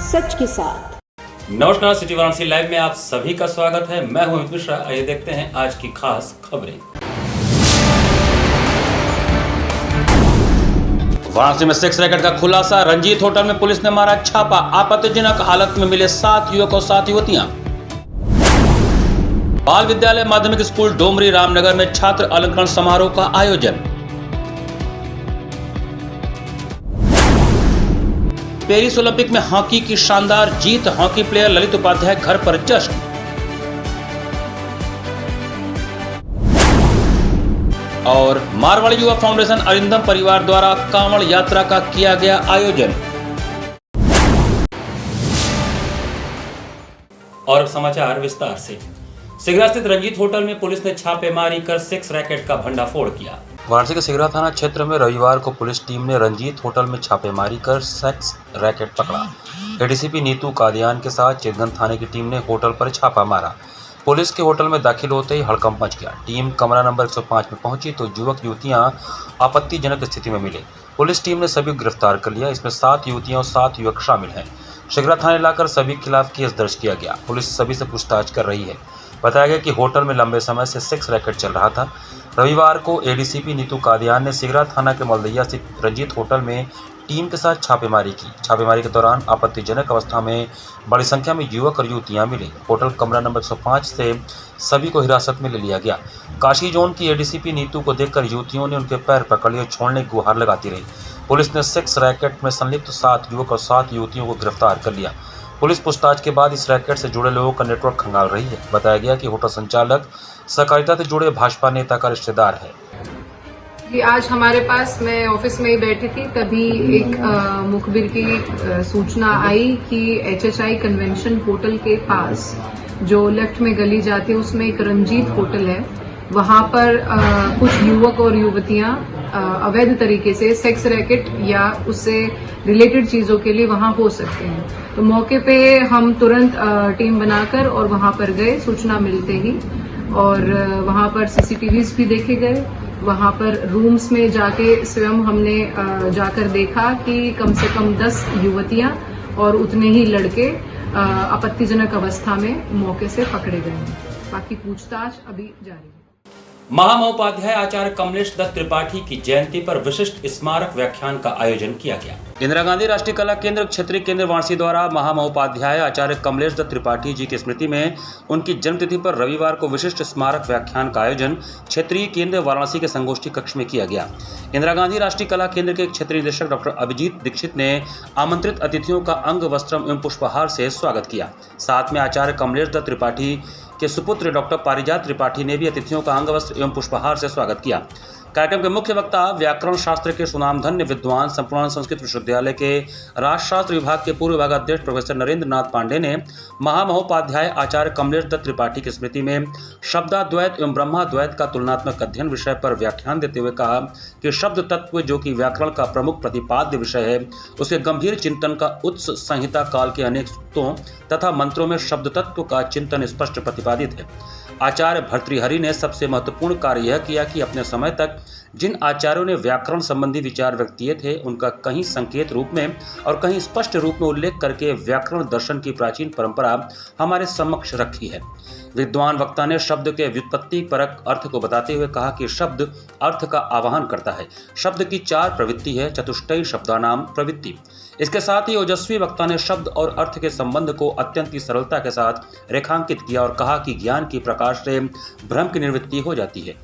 सच के साथ। नमस्कार, सिटी वाराणसी लाइव में आप सभी का स्वागत है। मैं हूं अमित मिश्रा। आइए देखते हैं आज की खास खबरें। वाराणसी में सेक्स रैकेट का खुलासा। रंजीत होटल में पुलिस ने मारा छापा। आपत्तिजनक हालत में मिले 7 युवक और 7 युवतियां। बाल विद्यालय माध्यमिक स्कूल डोमरी रामनगर में छात्र अलंकरण समारोह का आयोजन। पेरिस ओलंपिक में हॉकी की शानदार जीत। हॉकी प्लेयर ललित उपाध्याय घर पर जश्न। और मारवाड़ी युवा फाउंडेशन अरिंदम परिवार द्वारा कांवड़ यात्रा का किया गया आयोजन। और समाचार विस्तार से। सिगरा स्थित रंजीत होटल में पुलिस ने छापेमारी कर सेक्स रैकेट का भंडाफोड़ किया। वाराणसी के सिगरा थाना क्षेत्र में रविवार को पुलिस टीम ने रंजीत होटल में छापेमारी कर सेक्स रैकेट पकड़ा। एडीसीपी नीतू कादियान के साथ चितगंज थाने की टीम ने होटल पर छापा मारा। पुलिस के होटल में दाखिल होते ही हड़कंप मच गया। टीम कमरा नंबर 105 में पहुंची तो युवक युवतियां आपत्तिजनक स्थिति में मिले। पुलिस टीम ने सभी गिरफ्तार कर लिया। इसमें 7 युवतियां और 7 युवक शामिल हैं। सिगरा थाने लाकर सभी के खिलाफ केस दर्ज किया गया। पुलिस सभी से पूछताछ कर रही है। बताया गया कि होटल में लंबे समय से सेक्स रैकेट चल रहा था। रविवार को एडीसीपी नीतू कादियान ने सिगरा थाना के मलदैया स्थित रंजीत होटल में टीम के साथ छापेमारी की। छापेमारी के दौरान आपत्तिजनक अवस्था में बड़ी संख्या में युवक और युवतियां मिले। होटल कमरा नंबर 105 से सभी को हिरासत में ले लिया गया। काशी जोन की एडीसीपी नीतू को देखकर युवतियों ने उनके पैर पकड़ लिए और छोड़ने की गुहार लगाती रही। पुलिस ने सेक्स रैकेट में संलिप्त 7 युवक और 7 युवतियों को गिरफ्तार कर लिया। पुलिस पूछताछ के बाद इस रैकेट से जुड़े लोगों का नेटवर्क खंगाल रही है। बताया गया कि होटल संचालक सहकारिता से जुड़े भाजपा नेता का रिश्तेदार है। कि आज हमारे पास, मैं ऑफिस में ही बैठी थी, तभी एक मुखबिर की सूचना आई कि एचएचआई कन्वेंशन होटल के पास जो लेफ्ट में गली जाती है उसमें एक रंजीत होटल है। वहां पर कुछ युवक और युवतियां अवैध तरीके से सेक्स रैकेट या उससे रिलेटेड चीजों के लिए वहां हो सकते हैं। तो मौके पे हम तुरंत टीम बनाकर और वहां पर गए सूचना मिलते ही, और वहां पर सीसीटीवीज भी देखे गए। वहां पर रूम्स में जाके स्वयं हमने जाकर देखा कि कम से कम 10 युवतियां और उतने ही लड़के आपत्तिजनक अवस्था में मौके से पकड़े गए हैं। बाकी पूछताछ अभी जारी है। महामहोपाध्याय आचार्य कमलेश दत्त त्रिपाठी की जयंती पर विशिष्ट स्मारक व्याख्यान का आयोजन किया गया। इंदिरा गांधी राष्ट्रीय कला केंद्र क्षेत्रीय केंद्र वाराणसी द्वारा महामहोपाध्याय आचार्य कमलेश दत्त त्रिपाठी जी की स्मृति में उनकी जन्मतिथि पर रविवार को विशिष्ट स्मारक व्याख्यान का आयोजन क्षेत्रीय केंद्र वाराणसी के संगोष्ठी कक्ष में किया गया। इंदिरा गांधी राष्ट्रीय कला केंद्र के क्षेत्रीय निदेशक डॉक्टर अभिजीत दीक्षित ने आमंत्रित अतिथियों का अंग वस्त्रम एवं पुष्पहार से स्वागत किया। साथ में आचार्य कमलेश दत्त त्रिपाठी के सुपुत्र डॉक्टर पारिजात त्रिपाठी ने भी अतिथियों का अंग वस्त्र एवं पुष्पहार से स्वागत किया। कार्यक्रम के मुख्य वक्ता व्याकरण शास्त्र के सुनामधन्य विद्वान संपूर्ण संस्कृत विश्वविद्यालय के राजशास्त्र विभाग के पूर्व विभागाध्यक्ष प्रोफेसर नरेंद्र नाथ पांडे ने महामहोपाध्याय आचार्य कमलेश दत्त त्रिपाठी की स्मृति में शब्दाद्वैत एवं ब्रह्माद्वैत का तुलनात्मक अध्ययन विषय पर व्याख्यान देते हुए कहा कि शब्द तत्व, जो कि व्याकरण का प्रमुख प्रतिपाद्य विषय है, उसके गंभीर चिंतन का उत्स संहिता काल के अनेक सूक्तों तथा मंत्रों में शब्द तत्व का चिंतन स्पष्ट प्रतिपादित है। आचार्य भर्तृहरि ने सबसे महत्वपूर्ण कार्य यह किया कि अपने समय तक जिन आचार्यों ने व्याकरण संबंधी विचार व्यक्त किए थे, उनका कहीं संकेत रूप में और कहीं स्पष्ट रूप में उल्लेख करके व्याकरण दर्शन की प्राचीन परंपरा हमारे समक्ष रखी है। विद्वान वक्ता ने शब्द के व्युत्पत्ति परक अर्थ को बताते हुए कहा कि शब्द अर्थ का आवाहन करता है। शब्द की 4 प्रवृत्ति है, चतुष्टयी शब्दानाम प्रवृत्ति। इसके साथ ही ओजस्वी वक्ता ने शब्द और अर्थ के संबंध को अत्यंत ही सरलता के साथ रेखांकित किया और कहा कि ज्ञान की प्रकाश से भ्रम की निवृत्ति हो जाती है।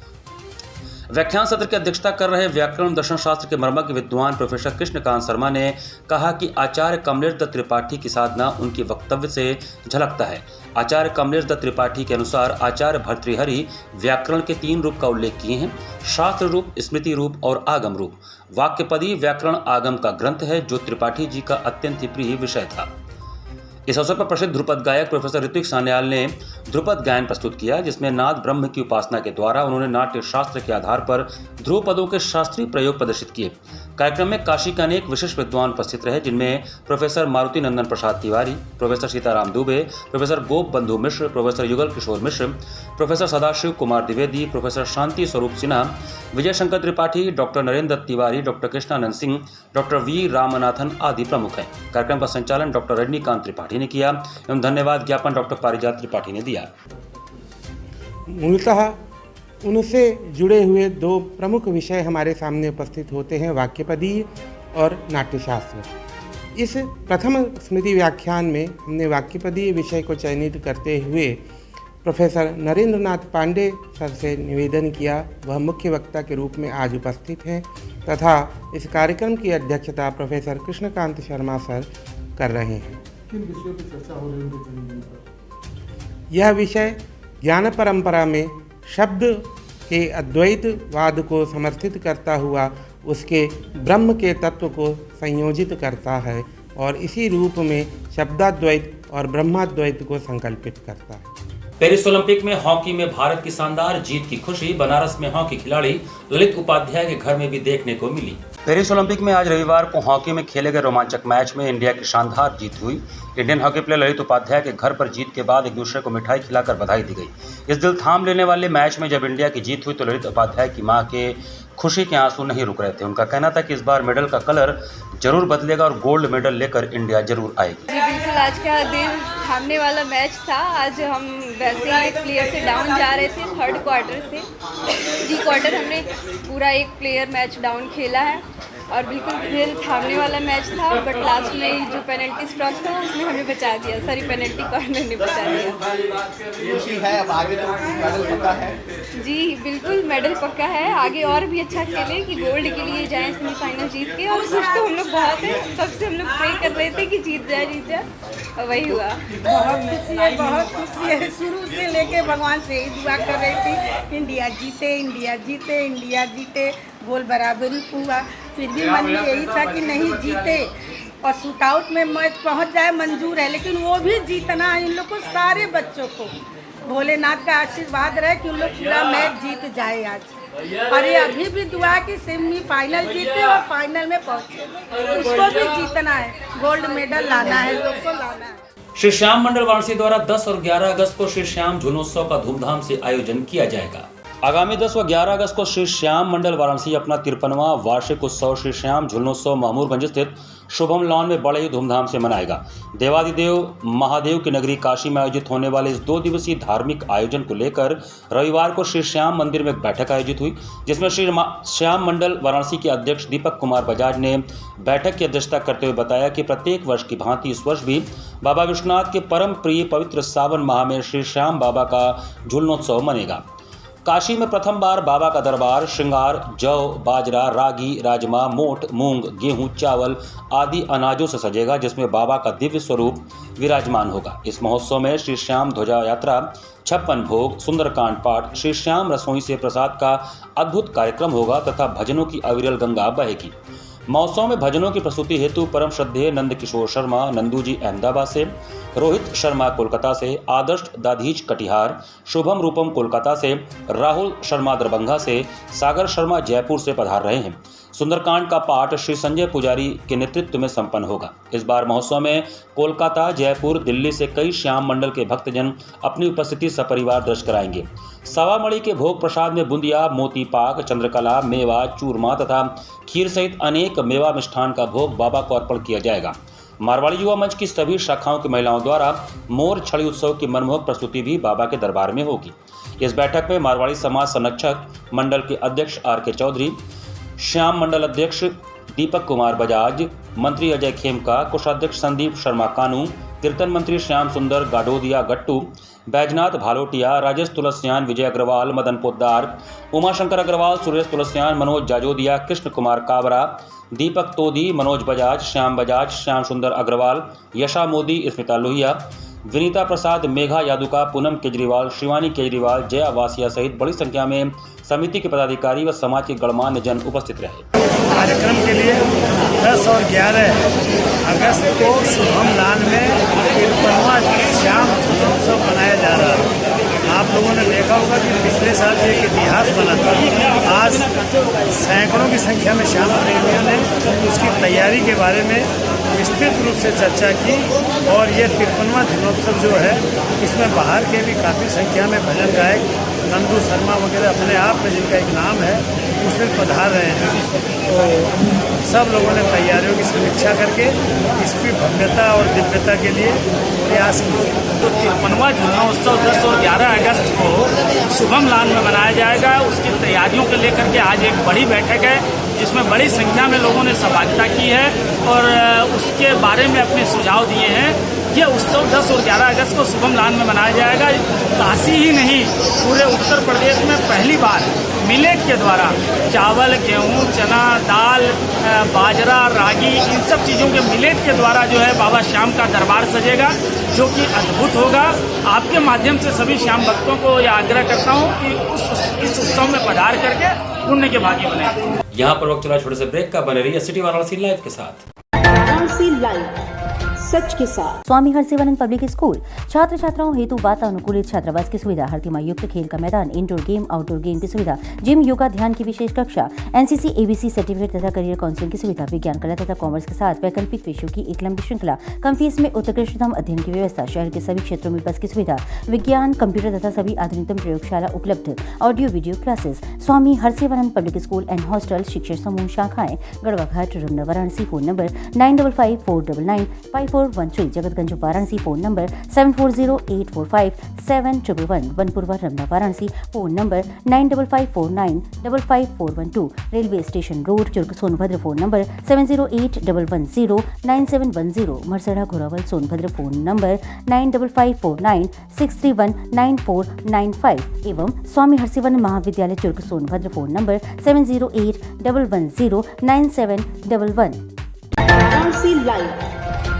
व्याख्यान सत्र की अध्यक्षता कर रहे व्याकरण दर्शन शास्त्र के मर्मज्ञ विद्वान प्रोफेसर कृष्णकांत शर्मा ने कहा कि आचार्य कमलेश दत्त त्रिपाठी की साधना उनके वक्तव्य से झलकता है। आचार्य कमलेश दत्त त्रिपाठी के अनुसार आचार्य भर्तृहरि व्याकरण के 3 रूप का उल्लेख किए हैं, शास्त्र रूप, स्मृति रूप और आगम रूप। वाक्यपदी व्याकरण आगम का ग्रंथ है, जो त्रिपाठी जी का अत्यंत ही प्रिय विषय था। इस अवसर पर प्रसिद्ध ध्रुपद गायक प्रोफेसर ऋत्विक सान्याल ने ध्रुपद गायन प्रस्तुत किया, जिसमें नाद ब्रह्म की उपासना के द्वारा उन्होंने नाट्य शास्त्र के आधार पर ध्रुव पदों के शास्त्रीय प्रयोग प्रदर्शित किए। कार्यक्रम में काशी के अनेक विशिष्ट विद्वान उपस्थित रहे, जिनमें professor Maruti Nandan Prasad Tiwari, professor Sitaram Dubey, professor Gop Bandhu Mishra, professor Yugal Kishore Mishra, professor Sadashiv Kumar Dwivedi, professor Shanti Swaroop Sinha, Vijay Shankar Tripathi, doctor Narendra Dutt Tiwari, doctor Krishnanand Singh, doctor v Ramanathan आदि प्रमुख हैं। कार्यक्रम का संचालन डॉक्टर रजनीकांत त्रिपाठी ने किया एवं धन्यवाद ज्ञापन डॉक्टर पारिजात त्रिपाठी ने दिया। मूलतः उनसे जुड़े हुए दो प्रमुख विषय हमारे सामने उपस्थित होते हैं, वाक्यपदीय और नाट्यशास्त्र। इस प्रथम स्मृति व्याख्यान में हमने वाक्यपदीय विषय को चयनित करते हुए प्रोफेसर नरेंद्रनाथ पांडे सर से निवेदन किया। वह मुख्य वक्ता के रूप में आज उपस्थित हैं तथा इस कार्यक्रम की अध्यक्षता प्रोफेसर कृष्णकांत शर्मा सर कर रहे हैं। किन विषयों पर चर्चा हो रही है? यह विषय ज्ञान परंपरा में शब्द के अद्वैतवाद को समर्थित करता हुआ उसके ब्रह्म के तत्व को संयोजित करता है और इसी रूप में शब्दाद्वैत और ब्रह्माद्वैत को संकल्पित करता है। पेरिस ओलंपिक में हॉकी में भारत की शानदार जीत की खुशी बनारस में हॉकी खिलाड़ी ललित उपाध्याय के घर में भी देखने को मिली। पेरिस ओलंपिक में आज रविवार को हॉकी में खेले गए रोमांचक मैच में इंडिया की शानदार जीत हुई। Indian hockey player Lalit Upadhyay के घर पर जीत के बाद एक दूसरे को मिठाई खिलाकर बधाई दी गई। इस दिल थाम लेने वाले मैच में जब इंडिया की जीत हुई तो ललित उपाध्याय की मां के खुशी के आंसू नहीं रुक रहे थे। उनका कहना था कि इस बार मेडल का कलर जरूर बदलेगा और गोल्ड मेडल लेकर इंडिया जरूर आएगी। जी बिल्कुल, आज का दिल थामने वाला मैच था। आज हम वैसे ही एक प्लेयर से डाउन जा रहे थे, थर्ड क्वार्टर से प्री क्वार्टर हमने पूरा एक प्लेयर मैच डाउन खेला है और बिल्कुल दिल थामने वाला मैच था, बट लास्ट में जो पेनल्टी स्ट्रोक था उसने हमें बचा दिया। सॉरी, पेनल्टी कॉर्नर ने बचा दिया। है अब आगे तो मेडल पक्का है। जी बिल्कुल, मेडल पक्का है। आगे और भी अच्छा खेले कि गोल्ड के लिए जाएं सेमीफाइनल जीत के। और खुश तो हम लोग बहुत हैं, तब से हम लोग प्रे कर रहे थे कि जीत जाए और वही हुआ। बहुत खुशी है। शुरू से लेके भगवान से ही दुआ कर रही थी, इंडिया जीते, इंडिया जीते, इंडिया जीते। गोल बराबरी हुआ, फिर भी मन में यही था कि नहीं जीते और शूटआउट में मैच पहुंच जाए मंजूर है, लेकिन वो भी जीतना है। इन लोग को, सारे बच्चों को भोलेनाथ का आशीर्वाद रहे कि उन लोग पूरा मैच जीत जाए आज। और ये अभी भी दुआ कि सेमीफाइनल जीते और फाइनल में पहुंचे। उसको भी जीतना है, गोल्ड मेडल लाना है, लोग को लाना है। श्री श्याम मंडल वाराणसी द्वारा 10 और 11 अगस्त को श्री श्याम झूलोत्सव का धूमधाम से आयोजन किया जाएगा। आगामी 10 व 11 अगस्त को श्री श्याम मंडल वाराणसी अपना 53वां वार्षिक उत्सव श्री श्याम झूलोत्सव महमूरगंज स्थित शुभम लॉन में बड़े ही धूमधाम से मनाएगा। देवादिदेव महादेव की नगरी काशी में आयोजित होने वाले इस 2 दिवसीय धार्मिक आयोजन को लेकर रविवार को श्री श्याम मंदिर में एक बैठक आयोजित हुई, जिसमें श्री श्याम मंडल वाराणसी के अध्यक्ष दीपक कुमार बजाज ने बैठक की अध्यक्षता करते हुए बताया कि प्रत्येक वर्ष की भांति इस वर्ष भी बाबा विश्वनाथ के परम प्रिय पवित्र सावन माह में श्री श्याम बाबा का झूलनोत्सव मनेगा। काशी में प्रथम बार बाबा का दरबार श्रृंगार, जौ, बाजरा, रागी, राजमा, मोठ, मूंग, गेहूं, चावल आदि अनाजों से सजेगा, जिसमें बाबा का दिव्य स्वरूप विराजमान होगा। इस महोत्सव में श्री श्याम ध्वजा यात्रा, 56 भोग, सुंदरकांड पाठ, श्री श्याम रसोई से प्रसाद का अद्भुत कार्यक्रम होगा तथा भजनों की अविरल गंगा बहेगी। महोत्सव में भजनों की प्रस्तुति हेतु परम श्रद्धेय नंद किशोर शर्मा नंदू जी अहमदाबाद से, रोहित शर्मा कोलकाता से, आदर्श दाधीच कटिहार, शुभम रूपम कोलकाता से, राहुल शर्मा दरभंगा से, सागर शर्मा जयपुर से पधार रहे हैं। सुंदरकांड का पाठ श्री संजय पुजारी के नेतृत्व में संपन्न होगा। इस बार महोत्सव में कोलकाता, जयपुर, दिल्ली से कई श्याम मंडल के भक्तजन अपनी उपस्थिति सपरिवार दर्ज कराएंगे। सवामणि के भोग प्रसाद में बूंदिया, मोती पाक, चंद्रकला, मेवा, चूरमा तथा खीर सहित अनेक मेवा मिष्ठान का भोग बाबा को अर्पण किया जाएगा। मारवाड़ी युवा मंच की सभी शाखाओं की महिलाओं द्वारा मोर छड़ी उत्सव की मनमोहक प्रस्तुति भी बाबा के दरबार में होगी। इस बैठक में मारवाड़ी समाज संरक्षक मंडल के अध्यक्ष आर.के. चौधरी, श्याम मंडल अध्यक्ष दीपक कुमार बजाज, मंत्री अजय खेमका, कोषाध्यक्ष संदीप शर्मा कानू, कीर्तन मंत्री श्याम सुंदर गाडोदिया गट्टू, बैजनाथ भालोटिया, राजेश तुलसियान, विजय अग्रवाल, मदन पोद्दार, उमाशंकर अग्रवाल, सुरेश तुलसियान, मनोज जाजोदिया, कृष्ण कुमार काबरा, दीपक तोदी, मनोज बजाज, श्याम सुंदर अग्रवाल, यशा मोदी, स्मिता लोहिया, विनीता प्रसाद, मेघा यादुका, पूनम केजरीवाल, शिवानी केजरीवाल, जया वासिया सहित बड़ी संख्या में समिति के पदाधिकारी व समाज के गणमान्य जन उपस्थित रहे। कार्यक्रम के लिए 10 और 11 अगस्त को शुभम लान में 53वां श्याम झूलोत्सव मनाया जा रहा है। आप लोगों ने देखा होगा कि पिछले साल एक इतिहास बना था। आज सैकड़ों की संख्या में श्याम प्रेमियों ने उसकी तैयारी के बारे में विस्तृत रूप से चर्चा की। और ये 53वां धर्मोत्सव जो है, इसमें बाहर के भी काफ़ी संख्या में भजन गायक नंदू शर्मा वगैरह अपने आप में जिनका एक नाम है उसमें पधार रहे हैं। तो सब लोगों ने तैयारियों की समीक्षा करके इसकी भव्यता और दिव्यता के लिए प्रयास किए। तो 53वां झुलनोत्सव 10 और 11 अगस्त को शुभम लान में मनाया जाएगा। उसकी तैयारियों को लेकर के आज एक बड़ी बैठक है जिसमें बड़ी संख्या में लोगों ने सहभागिता की है और उसके बारे में अपने सुझाव दिए हैं। यह उत्सव 10 और 11 अगस्त को शुभम लान में मनाया जाएगा। काशी ही नहीं, पूरे उत्तर प्रदेश में पहली बार मिलेट के द्वारा चावल, गेहूं, चना, दाल, बाजरा, रागी, इन सब चीज़ों के मिलेट के द्वारा जो है बाबा श्याम का दरबार सजेगा, जो कि अद्भुत होगा। आपके माध्यम से सभी श्याम भक्तों को यह आग्रह करता हूं कि इस उत्सव में पधार करके पुण्य के भागी बने। यहाँ पर वक्त चला छोटे से ब्रेक का, बने रहिए सिटी वाराणसी लाइव के साथ। वाराणसी लाइव, सच के साथ। स्वामी हरसिवानंद पब्लिक स्कूल छात्र छात्राओं हेतु वातानुकूलित छात्रावास की सुविधा, हर युक्त खेल का मैदान, इंडोर गेम, आउटडोर गेम की सुविधा, जिम, योगा, ध्यान की विशेष कक्षा, एनसीसी, एबीसी सर्टिफिकेट तथा करियर काउंसलिंग की सुविधा, विज्ञान, कला तथा कॉमर्स के साथ वैकल्पिक विषयों की एक लंबी श्रृंखला, कम फीस में उत्कृष्टतम अध्ययन की व्यवस्था, शहर के सभी क्षेत्रों में बस की सुविधा, विज्ञान, कंप्यूटर तथा सभी आधुनिकतम प्रयोगशाला उपलब्ध, audio video classes. Swami Harsivanand public school and hostel, शिक्षण समूह शाखाएं Garhwa Ghat, Ramna, Varanasi. Phone number 9554995413, Jagatganj Varanasi. Phone number 7408457111, Vanpurwa, Ramna, Varanasi. Phone number 9554955412, railway station road, Churk, Sonbhadra. Phone number 7081109710, Marsada, Ghorawal, Sonbhadra. Phone number 955496319495 एवं स्वामी हरसिवानंद महाविद्यालय, Churk, Sonbhadra. Phone number 7081109711। Varanasi live,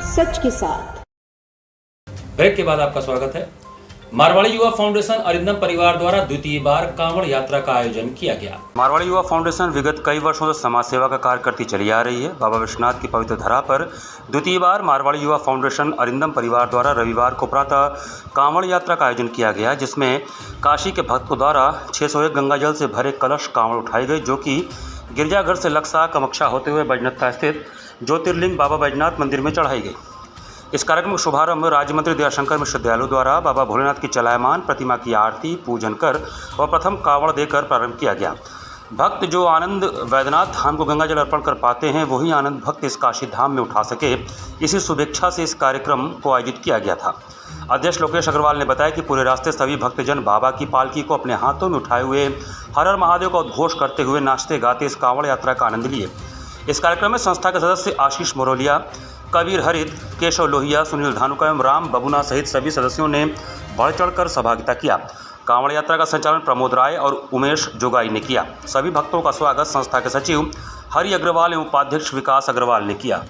सच के साथ। ब्रेक के बाद आपका स्वागत है। मारवाड़ी युवा फाउंडेशन अरिंदम परिवार द्वारा द्वितीय बार कांवड़ यात्रा का आयोजन किया गया। मारवाड़ी युवा फाउंडेशन विगत कई वर्षों से समाज सेवा का कार्य करती चली आ रही है। बाबा विश्वनाथ की पवित्र धरा पर द्वितीय बार मारवाड़ी युवा फाउंडेशन अरिंदम परिवार द्वारा रविवार को प्रातः कांवड़ यात्रा का आयोजन किया गया, जिसमें काशी के भक्तों द्वारा 601 गंगाजल से भरे कलश कांवड़ उठाई गई, जो कि गिरजाघर से लक्सा कमक्षा होते हुए बैजनाथ स्थित ज्योतिर्लिंग बाबा बैजनाथ मंदिर में चढ़ाई गई। इस कार्यक्रम का शुभारंभ राज्य मंत्री दयाशंकर मिश्र दयालु द्वारा बाबा भोलेनाथ की चलायमान प्रतिमा की आरती पूजन कर और प्रथम कांवड़ देकर प्रारंभ किया गया। भक्त जो आनंद वैद्यनाथ धाम को गंगा जल अर्पण कर पाते हैं, वही आनंद भक्त इस काशी धाम में उठा सके, इसी शुभेच्छा से इस कार्यक्रम को आयोजित किया गया था। अध्यक्ष लोकेश अग्रवाल ने बताया कि पूरे रास्ते सभी भक्तजन बाबा की पालकी को अपने हाथों में उठाए हुए हर हर महादेव का उद्घोष करते हुए नाचते गाते इस कांवड़ यात्रा का आनंद लिए। इस कार्यक्रम में संस्था के सदस्य आशीष मोरोलिया, कबीर हरित, केशव लोहिया, सुनील धानुका एवं राम बबुना सहित सभी सदस्यों ने बढ़ चढ़कर सहभागिता किया। कांवड़ यात्रा का संचालन प्रमोद राय और उमेश जोगाई ने किया। सभी भक्तों का स्वागत संस्था के सचिव हरि अग्रवाल एवं उपाध्यक्ष विकास अग्रवाल ने किया।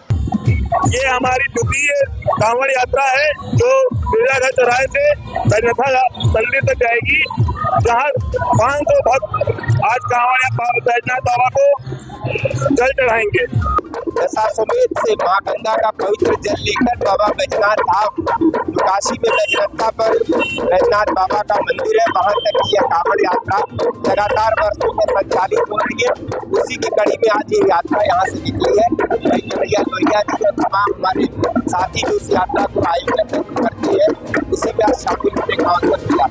ये हमारी द्वितीय कांवड़ यात्रा है जो गिरजाघर चौराहे से बैजनाथ मंदिर तक जाएगी, जहाँ 500 भक्त आज कांवड़ बैजनाथ बाबा को जल चढ़ाएंगे। दशाश्वमेध से मां गंगा का पवित्र जल लेकर बाबा बैजनाथ धाम, जो काशी में बैजनाथा पर बैजनाथ बाबा का मंदिर है, वहां तक यह कांवड़ यात्रा लगातार वर्षों से संचालित हो रही है। उसी की कड़ी में आज ये यात्रा यहाँ से निकली है। लोहिया जी और तमाम हमारे साथी जो इस यात्रा को आयोजित करते हैं, उसी में आज शामिल होने का अवसर मिला।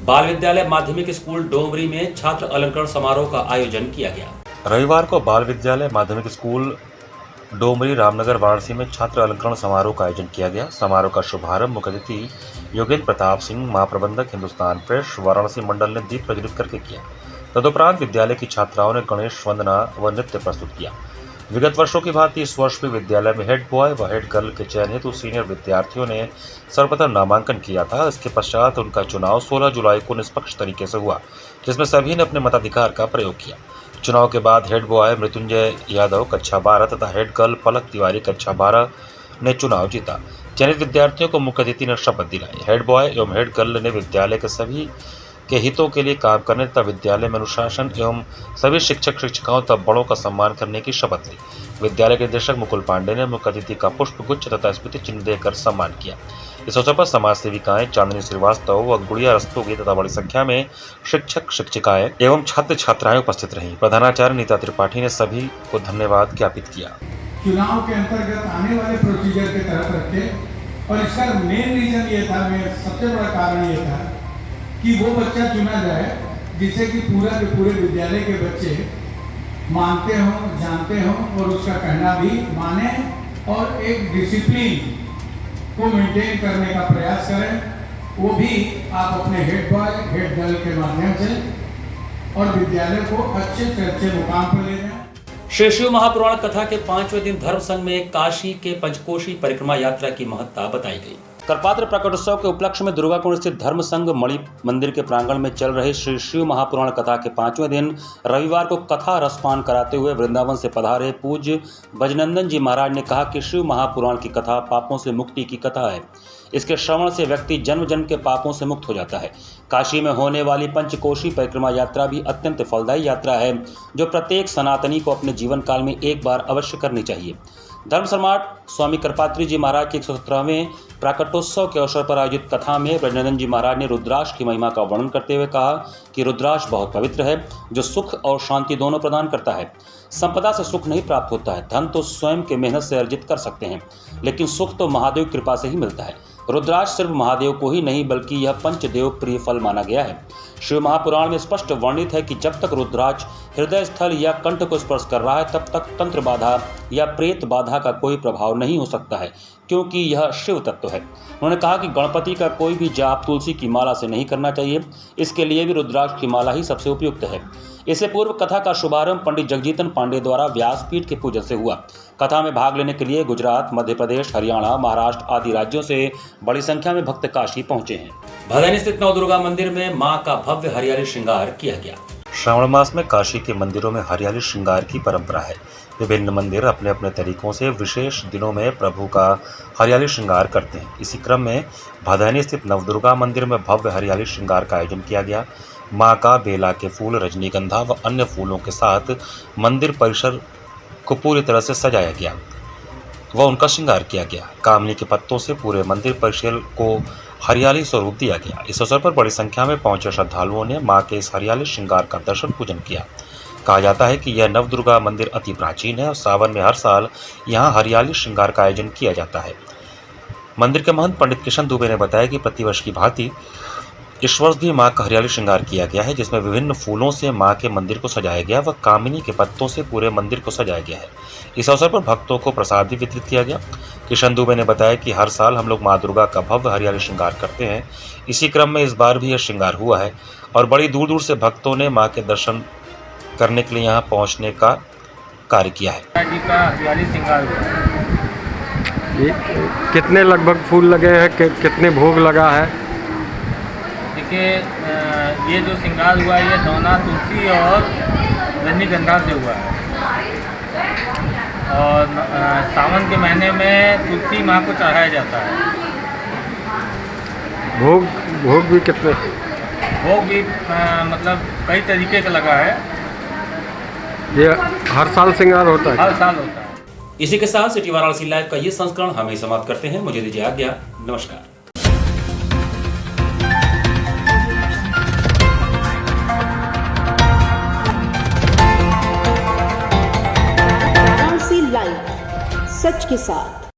बाल विद्यालय माध्यमिक स्कूल डोमरी में छात्र अलंकरण समारोह का आयोजन किया गया। रविवार को बाल विद्यालय माध्यमिक स्कूल डोमरी रामनगर वाराणसी में छात्र अलंकरण समारोह का आयोजन किया गया। समारोह का शुभारंभ मुख्य अतिथि योगेंद्र प्रताप सिंह, महाप्रबंधक हिंदुस्तान प्रेस वाराणसी मंडल ने दीप प्रज्वलित करके किया। तदुपरांत विद्यालय की छात्राओं ने गणेश वंदना व नृत्य प्रस्तुत किया। विगत वर्षों की भांति इस वर्ष भी विद्यालय में हेड बॉय व हेड गर्ल के चयन हेतु सीनियर विद्यार्थियों ने सर्वप्रथम नामांकन किया था। इसके पश्चात उनका चुनाव 16 जुलाई को निष्पक्ष तरीके से हुआ, जिसमें सभी ने अपने मताधिकार का प्रयोग किया। चुनाव के बाद हेड बॉय मृत्युंजय यादव कक्षा 12 तथा हेड गर्ल पलक तिवारी कक्षा 12 ने चुनाव जीता। चयनित विद्यार्थियों को मुख्य अतिथि ने शपथ दिलाई। हेड बॉय एवं हेड गर्ल ने विद्यालय के सभी के हितों के लिए काम करने तथा विद्यालय में अनुशासन एवं सभी शिक्षक शिक्षिकाओं तथा बड़ों का सम्मान करने की शपथ ली। विद्यालय के निदेशक मुकुल पांडे ने मुख्य अतिथि का पुष्प गुच्छ तथा स्मृति चिन्ह देकर सम्मान किया। इस अवसर पर समाज सेविकाएं चांदनी श्रीवास्तव व गुड़िया रस्तोगी तथा बड़ी संख्या में शिक्षक शिक्षिकाएं एवं छात्र छात्राएं उपस्थित रहीं। प्रधानाचार्य नीता त्रिपाठी ने सभी को धन्यवाद ज्ञापित किया। चुनाव के अंतर्गत आने वाले प्रोसीजर की तरफ रखे और इसका मेन रीजन ये था, सबसे बड़ा कारण ये था कि वो बच्चा चुना जाए जिसे कि पूरा के पूरे विद्यालय के बच्चे मानते हों, जानते हों और उसका कहना भी माने और एक डिसिप्लिन को मेंटेन करने का प्रयास करें। वो भी आप अपने हेड बॉय हेड गर्ल के माध्यम से और विद्यालय को अच्छे से अच्छे मुकाम पर ले जाएं। श्री शिव महापुराण कथा के 5वें दिन धर्म संघ में काशी के पंचकोशी परिक्रमा यात्रा की महत्ता बताई गई। करपात्र प्रकटोत्सव के उपलक्ष्य में दुर्गाकुंड स्थित धर्म संघ मणि मंदिर के प्रांगण में चल रहे श्री शिव महापुराण कथा के 5वें दिन रविवार को कथा रसपान कराते हुए वृंदावन से पधारे पूज्य बजनंदन जी महाराज ने कहा कि शिव महापुराण की कथा पापों से मुक्ति की कथा है। इसके श्रवण से व्यक्ति जन्म जन्म के पापों से मुक्त हो जाता है। काशी में होने वाली पंचकोशी परिक्रमा यात्रा भी अत्यंत फलदायी यात्रा है, जो प्रत्येक सनातनी को अपने जीवन काल में एक बार अवश्य करनी चाहिए। धर्म सम्राट स्वामी करपात्री जी महाराज के 117वें प्राकटोत्सव के अवसर पर आयोजित कथा में ब्रजनंदन जी महाराज ने रुद्राक्ष की महिमा का वर्णन करते हुए कहा कि रुद्राक्ष बहुत पवित्र है, जो सुख और शांति दोनों प्रदान करता है। संपदा से सुख नहीं प्राप्त होता है, धन तो स्वयं के मेहनत से अर्जित कर सकते हैं, लेकिन सुख तो महादेव की कृपा से ही मिलता है। रुद्राक्ष सिर्फ महादेव को ही नहीं बल्कि यह पंचदेव प्रिय फल माना गया है। शिव महापुराण में स्पष्ट वर्णित है कि जब तक रुद्राक्ष हृदय स्थल या कंठ को स्पर्श कर रहा है तब तक तंत्र बाधा या प्रेत बाधा का कोई प्रभाव नहीं हो सकता है, क्योंकि यह शिव तत्व है। उन्होंने कहा कि गणपति का कोई भी जाप तुलसी की माला से नहीं करना चाहिए, इसके लिए भी रुद्राक्ष की माला ही सबसे उपयुक्त है। इससे पूर्व कथा का शुभारंभ पंडित जगजीतन पांडे द्वारा व्यासपीठ के पूजन से हुआ। कथा में भाग लेने के लिए गुजरात, मध्य प्रदेश, हरियाणा, महाराष्ट्र आदि राज्यों से बड़ी संख्या में भक्त काशी पहुंचे हैं। भदैनी स्थित नवदुर्गा मंदिर में मां का भव्य हरियाली श्रृंगार किया गया। श्रावण मास में काशी के मंदिरों में हरियाली श्रृंगार की परंपरा है। विभिन्न मंदिर अपने अपने तरीकों से विशेष दिनों में प्रभु का हरियाली श्रृंगार करते हैं। इसी क्रम में भदैनी स्थित नवदुर्गा मंदिर में भव्य हरियाली श्रृंगार का आयोजन किया गया। मां का बेला के फूल, रजनीगंधा व अन्य फूलों के साथ मंदिर परिसर को पूरी तरह से सजाया गया व उनका श्रृंगार किया गया। कामनी के पत्तों से पूरे मंदिर परिसर को हरियाली स्वरूप दिया गया। इस अवसर पर बड़ी संख्या में पहुंचे श्रद्धालुओं ने मां के इस हरियाली श्रृंगार का दर्शन पूजन किया। कहा जाता है कि यह नवदुर्गा मंदिर अति प्राचीन है और सावन में हर साल यहाँ हरियाली श्रृंगार का आयोजन किया जाता है। मंदिर के महंत पंडित किशन दुबे ने बताया कि प्रतिवर्ष की भांति इस वर्ष भी मां का हरियाली श्रृंगार किया गया है, जिसमें विभिन्न फूलों से मां के मंदिर को सजाया गया व कामिनी के पत्तों से पूरे मंदिर को सजाया गया है। इस अवसर पर भक्तों को प्रसाद भी वितरित किया गया। किशन दुबे ने बताया कि हर साल हम लोग मां दुर्गा का भव्य हरियाली श्रृंगार करते हैं। इसी क्रम में इस बार भी यह श्रृंगार हुआ है और बड़ी दूर दूर से भक्तों ने मां के दर्शन करने के लिए यहाँ पहुँचने का कार्य किया है। हरियाली श्रृंगार कितने लगभग फूल लगे हैं, कितने भोग लगा है? देखिए, ये जो श्रृंगार हुआ है ये दौना, तुलसी और रजनीगंधा से हुआ है और सावन के महीने में तुलसी माँ को चढ़ाया जाता है। भोग भी कितने? भोग भी मतलब कई तरीके का लगा है। ये हर साल श्रृंगार होता है? हर साल होता है। इसी के साथ सिटी वाराणसी लाइव का ये संस्करण हमें समाप्त करते हैं। मुझे दीजिए आज्ञा। नमस्कार। लाइव सच के साथ।